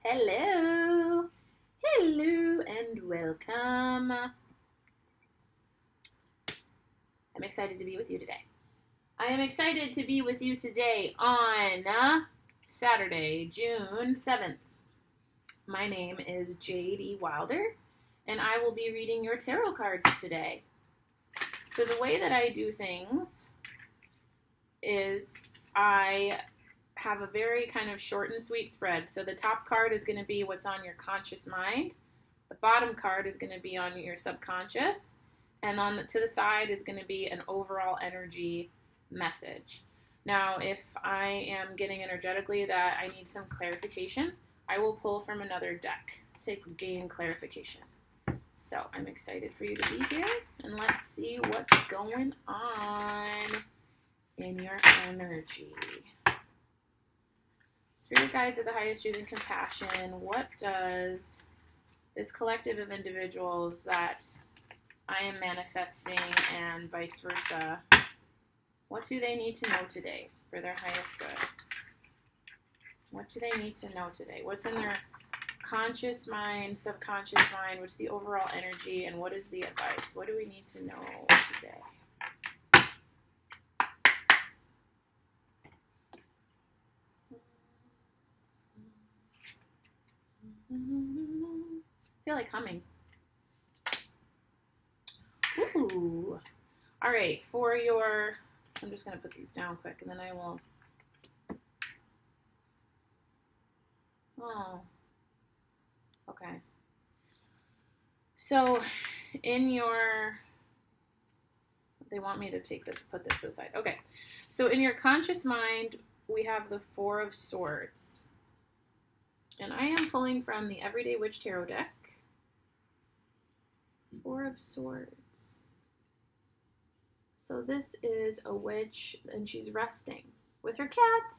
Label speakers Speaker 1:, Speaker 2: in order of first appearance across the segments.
Speaker 1: Hello, hello, and welcome. I'm excited to be with you today. I am excited to be with you today on Saturday, June 7th. My name is Jade E. Wilder, and I will be reading your tarot cards today. So the way that I do things is I have a very kind of short and sweet spread. So the top card is going to be what's on your conscious mind. The bottom card is going to be on your subconscious. And to the side is going to be an overall energy message. Now, if I am getting energetically that I need some clarification, I will pull from another deck to gain clarification. So I'm excited for you to be here, and let's see what's going on in your energy. Spirit guides of the highest truth and compassion. What does this collective of individuals that I am manifesting and vice versa, what do they need to know today for their highest good? What do they need to know today? What's in their conscious mind, subconscious mind? What's the overall energy, and what is the advice? What do we need to know today? I feel like humming. Ooh. All right, I'm just going to put these down quick, and then I will. Oh. Okay. So, they want me to put this aside. Okay. So, in your conscious mind, we have the Four of Swords. And I am pulling from the Everyday Witch Tarot deck. Four of Swords. So this is a witch, and she's resting with her cat.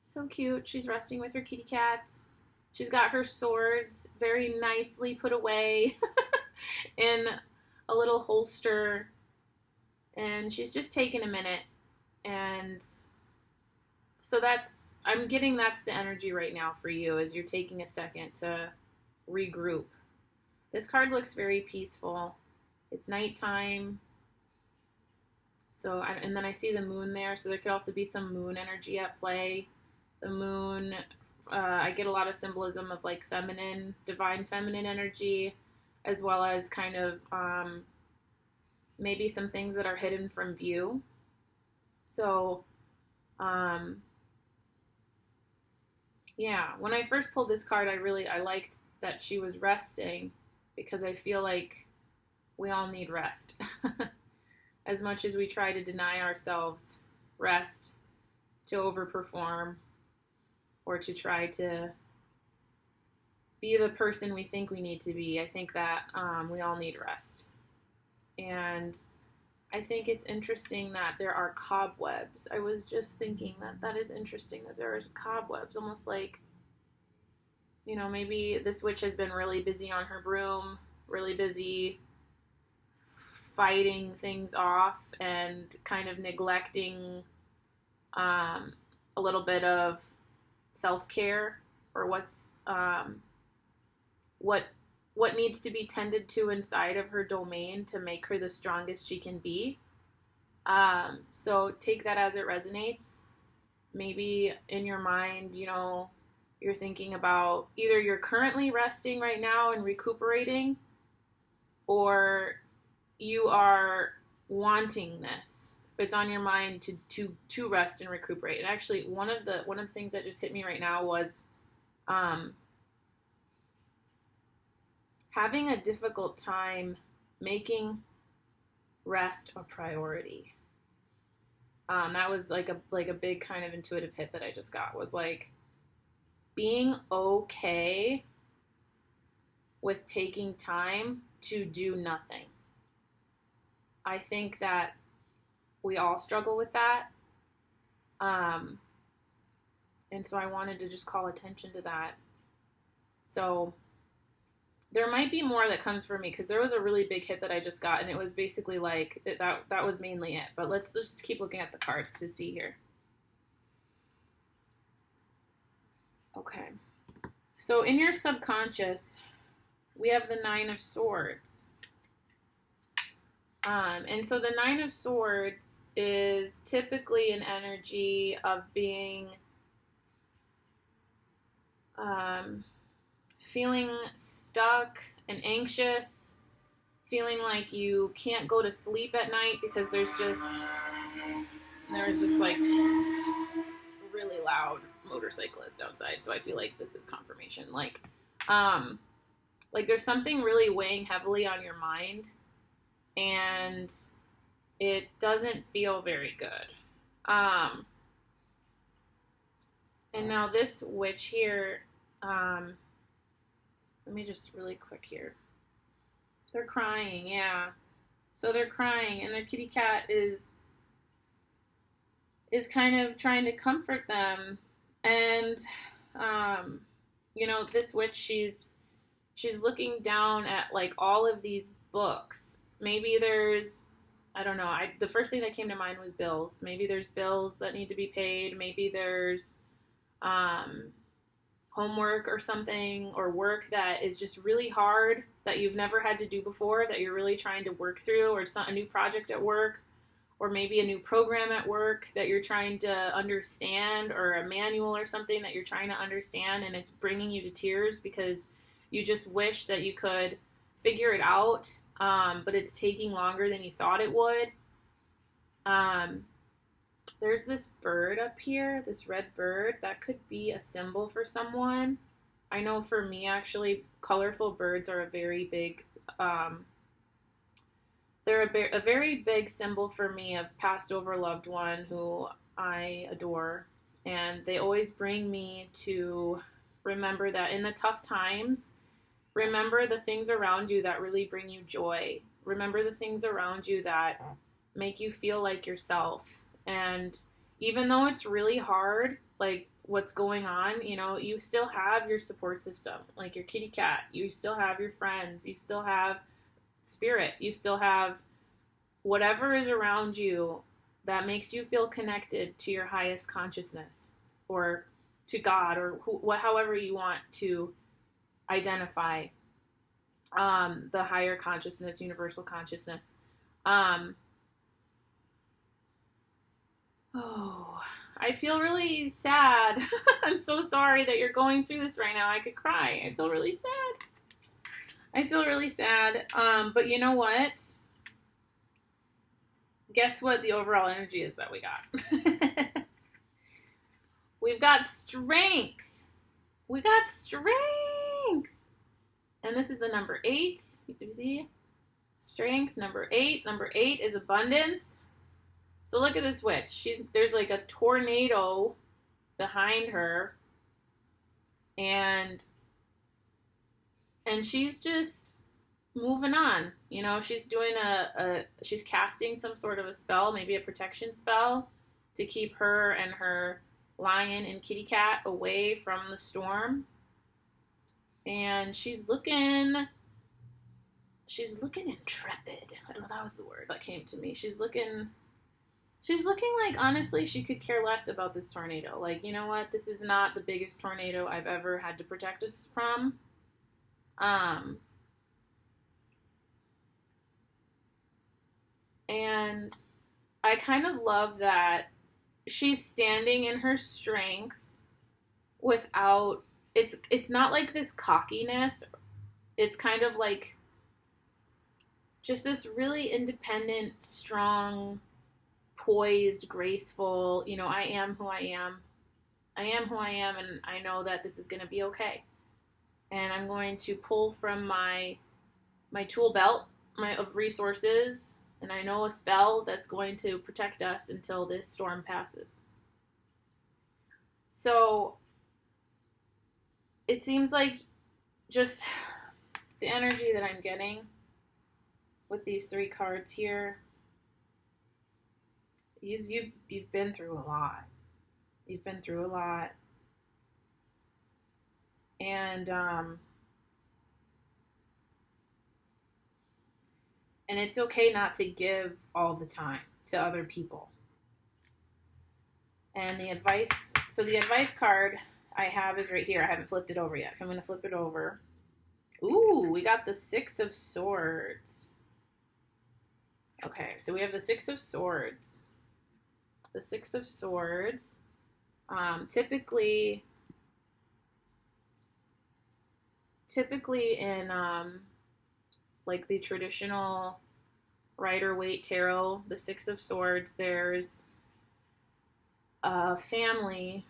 Speaker 1: So cute. She's resting with her kitty cat. She's got her swords very nicely put away in a little holster. And she's just taking a minute. And so I'm getting that's the energy right now for you, as you're taking a second to regroup. This card looks very peaceful. It's nighttime. So, and then I see the moon there. So there could also be some moon energy at play. The moon, I get a lot of symbolism of like feminine, divine feminine energy, as well as kind of maybe some things that are hidden from view. So, yeah, when I first pulled this card, I liked that she was resting, because I feel like we all need rest. As much as we try to deny ourselves rest, to overperform, or to try to be the person we think we need to be, I think that we all need rest. And I think it's interesting that there are cobwebs. I was just thinking that is interesting, that there is cobwebs, almost like, maybe this witch has been really busy on her broom, really busy fighting things off and kind of neglecting a little bit of self-care, or what needs to be tended to inside of her domain to make her the strongest she can be. So take that as it resonates. Maybe in your mind, you're thinking about either you're currently resting right now and recuperating, or you are wanting this. It's on your mind to rest and recuperate. And actually, one of the things that just hit me right now was having a difficult time making rest a priority. That was like a big kind of intuitive hit that I just got, was like being okay with taking time to do nothing. I think that we all struggle with that. And so I wanted to just call attention to that. So there might be more that comes for me, because there was a really big hit that I just got, and it was basically like that was mainly it. But let's just keep looking at the cards to see here. Okay. So in your subconscious, we have the Nine of Swords. And so the Nine of Swords is typically an energy of being feeling stuck and anxious, feeling like you can't go to sleep at night because there's just like really loud motorcyclist outside. So I feel like this is confirmation. Like there's something really weighing heavily on your mind, and it doesn't feel very good. And now this witch here, let me just really quick here. They're crying, yeah. So they're crying, and their kitty cat is kind of trying to comfort them. And, this witch, she's looking down at, like, all of these books. Maybe there's, I don't know, the first thing that came to mind was bills. Maybe there's bills that need to be paid. Maybe there's homework or something, or work that is just really hard that you've never had to do before, that you're really trying to work through, or it's not a new project at work, or maybe a new program at work that you're trying to understand, or a manual or something that you're trying to understand, and it's bringing you to tears because you just wish that you could figure it out, but it's taking longer than you thought it would. There's this bird up here, this red bird. That could be a symbol for someone. I know for me, actually, colorful birds are a very big, they're a very big symbol for me of passed over loved one who I adore. And they always bring me to remember that in the tough times, remember the things around you that really bring you joy. Remember the things around you that make you feel like yourself. And even though it's really hard, like what's going on, you still have your support system, like your kitty cat. You still have your friends. You still have spirit. You still have whatever is around you that makes you feel connected to your highest consciousness, or to God, or however you want to identify the higher consciousness, universal consciousness. I feel really sad. I'm so sorry that you're going through this right now. I could cry. I feel really sad. But you know what? Guess what the overall energy is that we got? We've got strength. And this is the number 8. You see? Strength, number 8. Number 8 is abundance. So look at this witch. There's like a tornado behind her, and she's just moving on. She's doing she's casting some sort of a spell, maybe a protection spell, to keep her and her lion and kitty cat away from the storm. And she's looking intrepid. I don't know, that was the word that came to me. She's looking like, honestly, she could care less about this tornado. Like, you know what? This is not the biggest tornado I've ever had to protect us from. And I kind of love that she's standing in her strength without, it's not like this cockiness. It's kind of like just this really independent, strong, poised, graceful, I am who I am. And I know that this is going to be okay. And I'm going to pull from my tool belt of resources, and I know a spell that's going to protect us until this storm passes. So it seems like just the energy that I'm getting with these 3 cards here, you've been through a lot. And it's okay not to give all the time to other people. And the advice card I have is right here. I haven't flipped it over yet, so I'm going to flip it over. Ooh, we got the Six of Swords. Okay, so we have the Six of Swords. The Six of Swords. Typically in like the traditional Rider-Waite tarot, the Six of Swords, there's a family.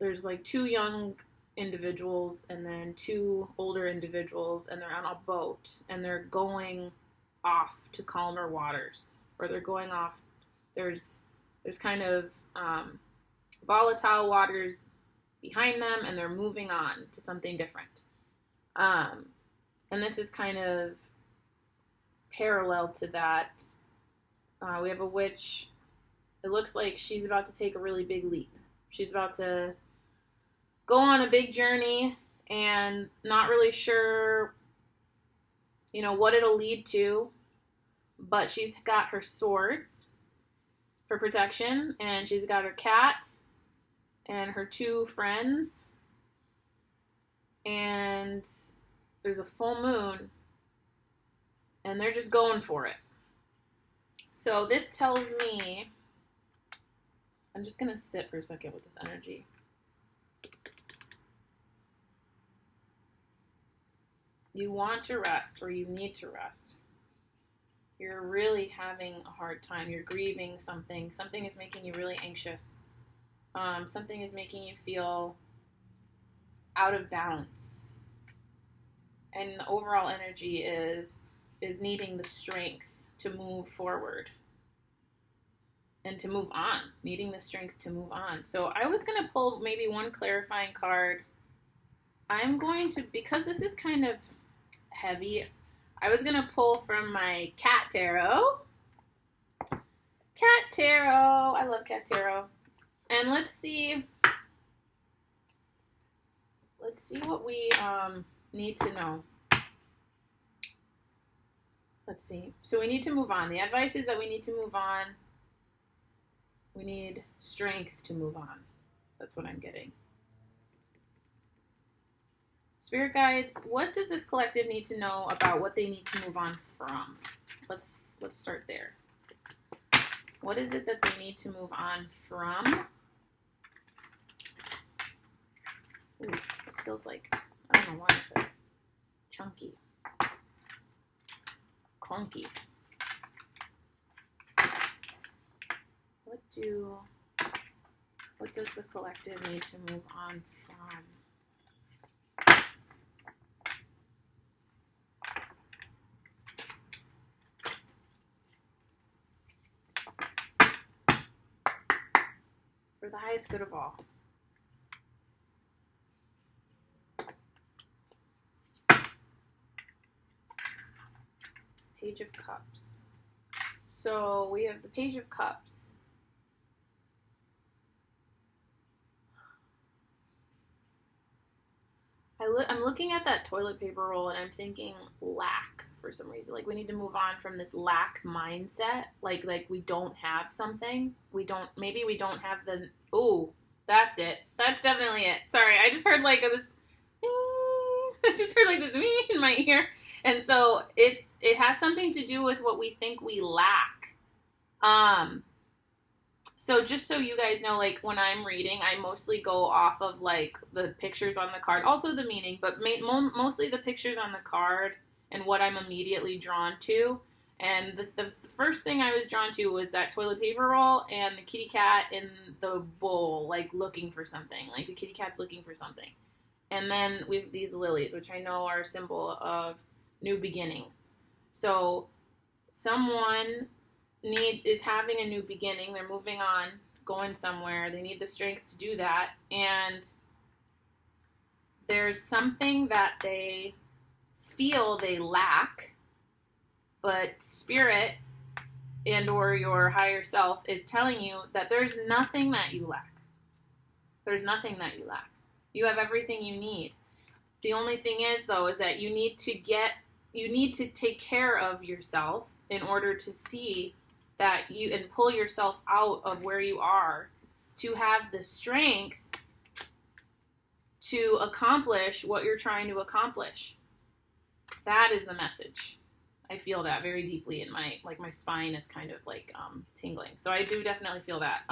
Speaker 1: There's like two young individuals and then two older individuals, and they're on a boat and they're going off to calmer waters, or they're going off. There's kind of volatile waters behind them, and they're moving on to something different. And this is kind of parallel to that. We have a witch. It looks like she's about to take a really big leap. She's about to go on a big journey and not really sure, what it'll lead to, but she's got her swords for protection, and she's got her cat and her two friends, and there's a full moon, and they're just going for it. So this tells me, I'm just going to sit for a second with this energy. You want to rest, or you need to rest. You're really having a hard time. You're grieving something. Something is making you really anxious. Something is making you feel out of balance. And the overall energy is needing the strength to move forward and to move on. Needing the strength to move on. So I was going to pull maybe one clarifying card. I'm going to, because this is kind of heavy, I was going to pull from my cat tarot. Cat tarot. I love cat tarot. And let's see what we need to know. Let's see. So we need to move on. The advice is that we need to move on. We need strength to move on. That's what I'm getting. Spirit guides, what does this collective need to know about what they need to move on from? Let's start there. What is it that they need to move on from? Ooh, this feels like, I don't know why, but chunky. Clunky. What does the collective need to move on from? For the highest good of all. Page of Cups. So we have the Page of Cups. I'm looking at that toilet paper roll and I'm thinking lack for some reason. Like we need to move on from this lack mindset. Like we don't have something. Maybe we don't have the, oh, that's it. That's definitely it. Sorry, I just heard like this, I just heard like this in my ear. And so it has something to do with what we think we lack. So just so you guys know, like when I'm reading, I mostly go off of like the pictures on the card, also the meaning, but mostly the pictures on the card and what I'm immediately drawn to. And the first thing I was drawn to was that toilet paper roll and the kitty cat in the bowl, like looking for something, like the kitty cat's looking for something. And then we have these lilies, which I know are a symbol of new beginnings. So someone is having a new beginning. They're moving on, going somewhere. They need the strength to do that. And there's something that they feel they lack, but spirit and or your higher self is telling you that there's nothing that you lack. There's nothing that you lack. You have everything you need. The only thing is, though, is that you need to take care of yourself in order to see that and pull yourself out of where you are to have the strength to accomplish what you're trying to accomplish. That is the message. I feel that very deeply in my spine is kind of like tingling. So I do definitely feel that.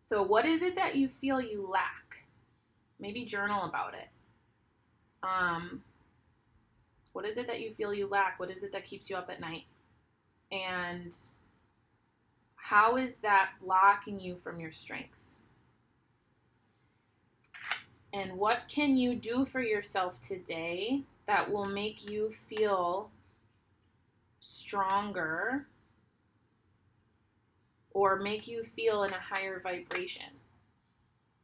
Speaker 1: So what is it that you feel you lack? Maybe journal about it. What is it that you feel you lack? What is it that keeps you up at night? And how is that blocking you from your strength? And what can you do for yourself today that will make you feel stronger or make you feel in a higher vibration?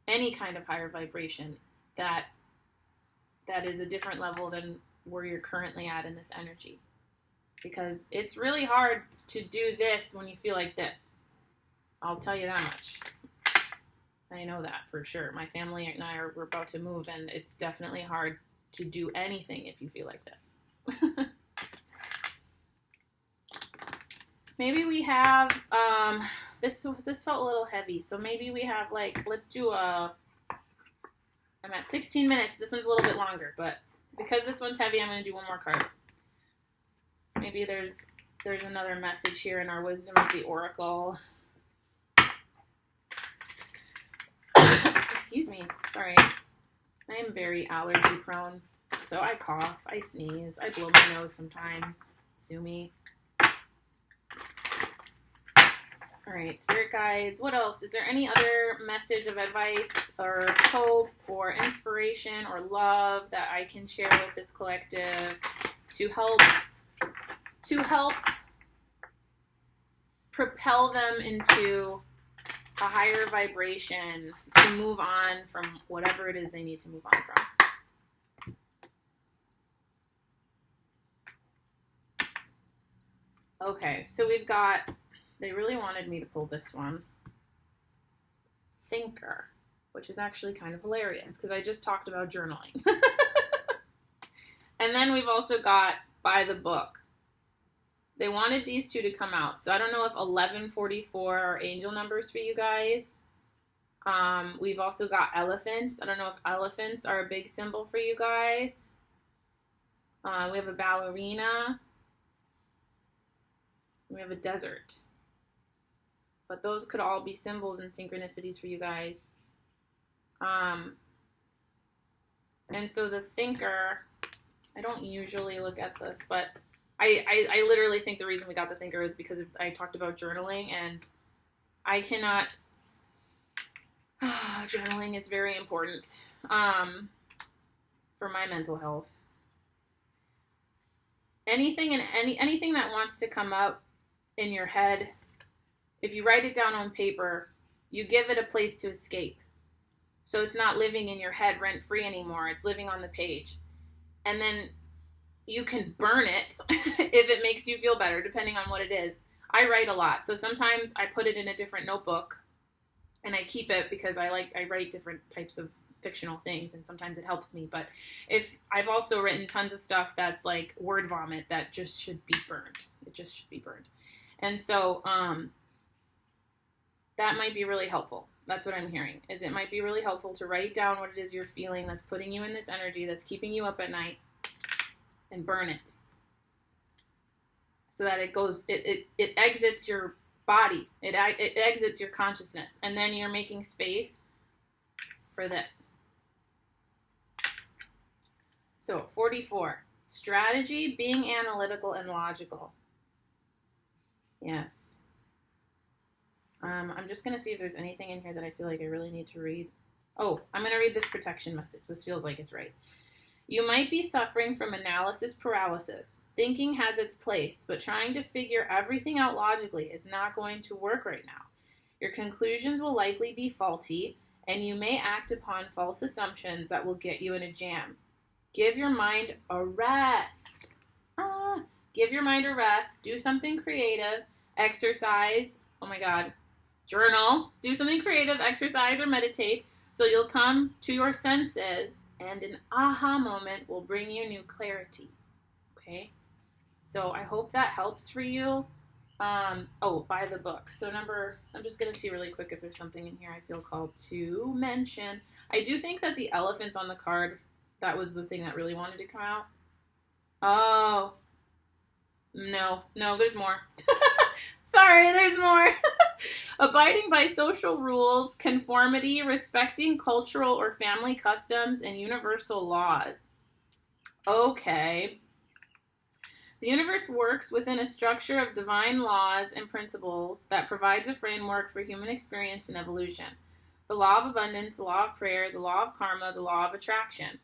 Speaker 1: Any kind of higher vibration that is a different level than where you're currently at in this energy. Because it's really hard to do this when you feel like this. I'll tell you that much. I know that for sure. My family and we're about to move, and it's definitely hard to do anything if you feel like this. Maybe we have, this felt a little heavy, so maybe we have let's do I'm at 16 minutes. This one's a little bit longer, but because this one's heavy, I'm going to do one more card. Maybe there's another message here in our Wisdom of the Oracle. Excuse me. Sorry. I am very allergy prone. So I cough, I sneeze, I blow my nose sometimes. Sue me. All right, spirit guides. What else? Is there any other message of advice or hope or inspiration or love that I can share with this collective to help propel them into a higher vibration to move on from whatever it is they need to move on from? Okay, so we've got, they really wanted me to pull this one. Thinker, which is actually kind of hilarious because I just talked about journaling. And then we've also got by the book. They wanted these two to come out. So I don't know if 1144 are angel numbers for you guys. We've also got elephants. I don't know if elephants are a big symbol for you guys. We have a ballerina. We have a desert. But those could all be symbols and synchronicities for you guys. And so the thinker, I don't usually look at this, but I literally think the reason we got the thinker is because I talked about journaling, and I cannot, journaling is very important for my mental health. Anything that wants to come up in your head, if you write it down on paper, you give it a place to escape. So it's not living in your head rent-free anymore. It's living on the page. And then you can burn it if it makes you feel better, depending on what it is. I write a lot. So sometimes I put it in a different notebook and I keep it because I write different types of fictional things, and sometimes it helps me. But if I've also written tons of stuff that's like word vomit that just should be burned. It just should be burned. And so that might be really helpful. That's what I'm hearing, is it might be really helpful to write down what it is you're feeling that's putting you in this energy, that's keeping you up at night, and burn it. So that it goes, it exits your body. It exits your consciousness. And then you're making space for this. So 44, strategy, being analytical and logical. Yes. I'm just going to see if there's anything in here that I feel like I really need to read. Oh, I'm going to read this protection message. This feels like it's right. You might be suffering from analysis paralysis. Thinking has its place, but trying to figure everything out logically is not going to work right now. Your conclusions will likely be faulty, and you may act upon false assumptions that will get you in a jam. Give your mind a rest. Give your mind a rest. Do something creative. Exercise. Oh my God. Journal. Do something creative. Exercise or meditate. So you'll come to your senses, and an aha moment will bring you new clarity. Okay? So I hope that helps for you. Buy the book. So I'm just going to see really quick if there's something in here I feel called to mention. I do think that the elephants on the card, that was the thing that really wanted to come out. Oh, no, there's more. Sorry, there's more. Abiding by social rules, conformity, respecting cultural or family customs, and universal laws. Okay. The universe works within a structure of divine laws and principles that provides a framework for human experience and evolution. The law of abundance, the law of prayer, the law of karma, the law of attraction,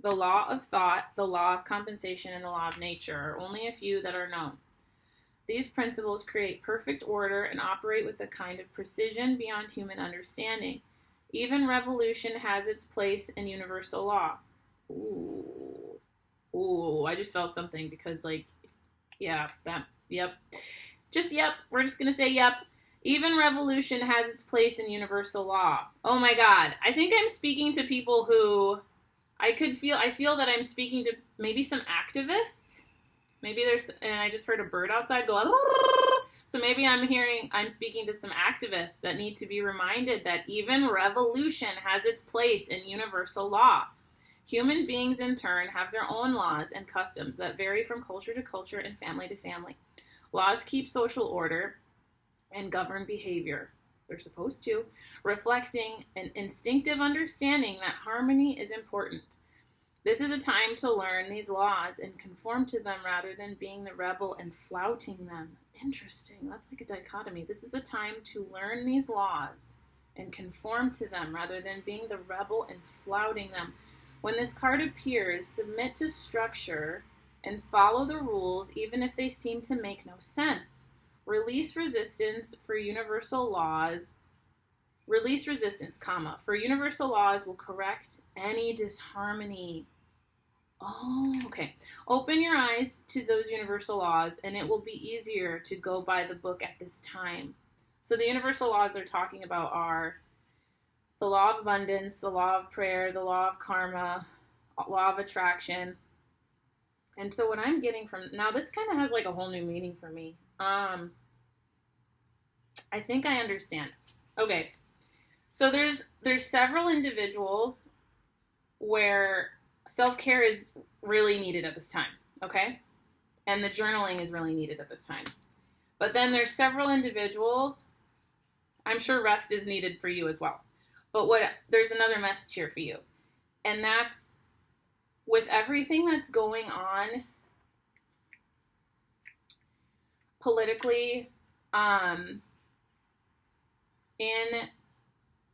Speaker 1: the law of thought, the law of compensation, and the law of nature are only a few that are known. These principles create perfect order and operate with a kind of precision beyond human understanding. Even revolution has its place in universal law. Ooh, I just felt something because, yep. We're just going to say yep. Even revolution has its place in universal law. Oh my God. I think I'm speaking to people who I feel that I'm speaking to maybe some activists. Maybe and I just heard a bird outside go, so maybe I'm speaking to some activists that need to be reminded that even revolution has its place in universal law. Human beings, in turn, have their own laws and customs that vary from culture to culture and family to family. Laws keep social order and govern behavior. They're supposed to, reflecting an instinctive understanding that harmony is important. This is a time to learn these laws and conform to them rather than being the rebel and flouting them. Interesting. That's like a dichotomy. This is a time to learn these laws and conform to them rather than being the rebel and flouting them. When this card appears, submit to structure and follow the rules even if they seem to make no sense. Release resistance, for universal laws will correct any disharmony. Oh, okay. Open your eyes to those universal laws and it will be easier to go by the book at this time. So the universal laws they're talking about are the law of abundance, the law of prayer, the law of karma, law of attraction. And so what I'm getting from, now this kind of has like a whole new meaning for me. I think I understand. Okay. So there's several individuals where self-care is really needed at this time, okay? And the journaling is really needed at this time. But then there's several individuals, I'm sure rest is needed for you as well. But there's another message here for you. And that's with everything that's going on politically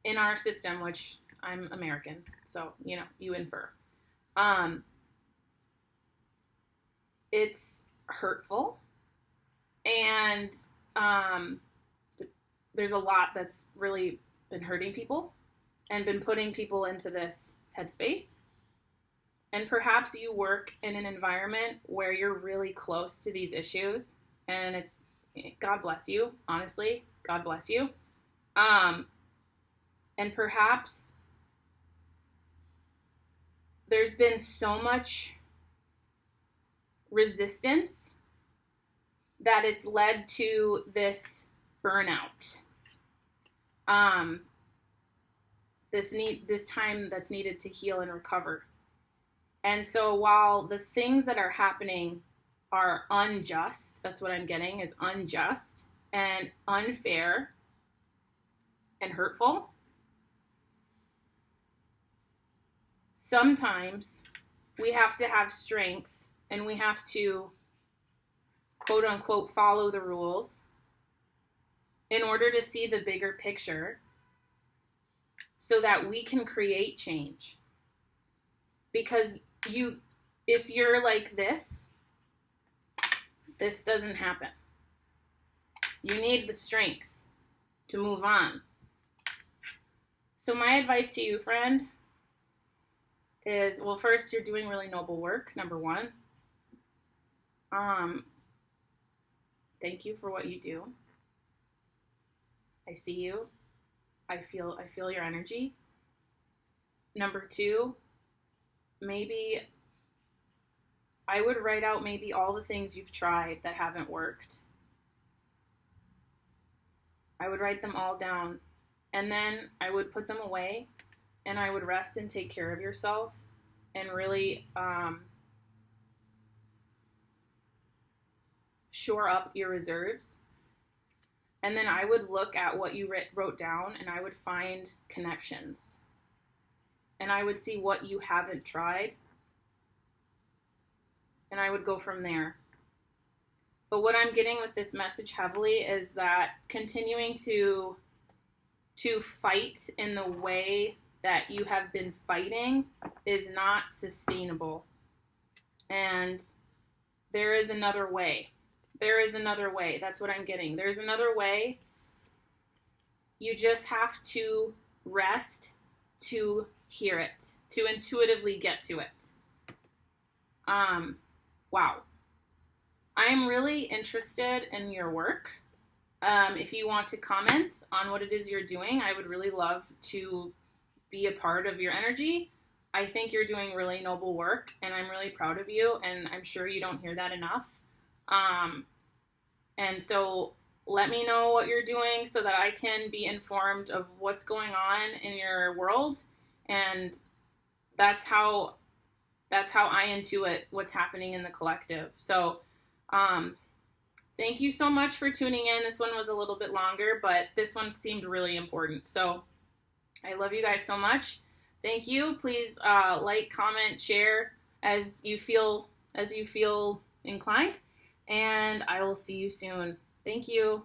Speaker 1: in our system, which I'm American, so you infer. It's hurtful, and there's a lot that's really been hurting people and been putting people into this headspace. And perhaps you work in an environment where you're really close to these issues, and God bless you, honestly, God bless you. And perhaps there's been so much resistance that it's led to this burnout. This time that's needed to heal and recover. And so while the things that are happening are unjust, that's what I'm getting, is unjust and unfair and hurtful, sometimes we have to have strength and we have to, quote unquote, follow the rules in order to see the bigger picture so that we can create change. Because if you're like this doesn't happen. You need the strength to move on. So my advice to you, friend, is, well, first, you're doing really noble work, number one. Thank you for what you do. I see you. I feel your energy. Number two, maybe I would write out maybe all the things you've tried that haven't worked I would write them all down. And then I would put them away, and I would rest and take care of yourself and really shore up your reserves. And then I would look at what you wrote down, and I would find connections. And I would see what you haven't tried, and I would go from there. But what I'm getting with this message heavily is that continuing to fight in the way that you have been fighting is not sustainable. And there is another way. There is another way. That's what I'm getting. There's another way. You just have to rest to hear it, to intuitively get to it. Wow. I am really interested in your work. If you want to comment on what it is you're doing, I would really love to be a part of your energy. I think you're doing really noble work, and I'm really proud of you, and I'm sure you don't hear that enough. And so let me know what you're doing so that I can be informed of what's going on in your world. And that's how I intuit what's happening in the collective. So, thank you so much for tuning in. This one was a little bit longer, but this one seemed really important. So I love you guys so much. Thank you. Please, like, comment, share as you feel inclined. And I will see you soon. Thank you.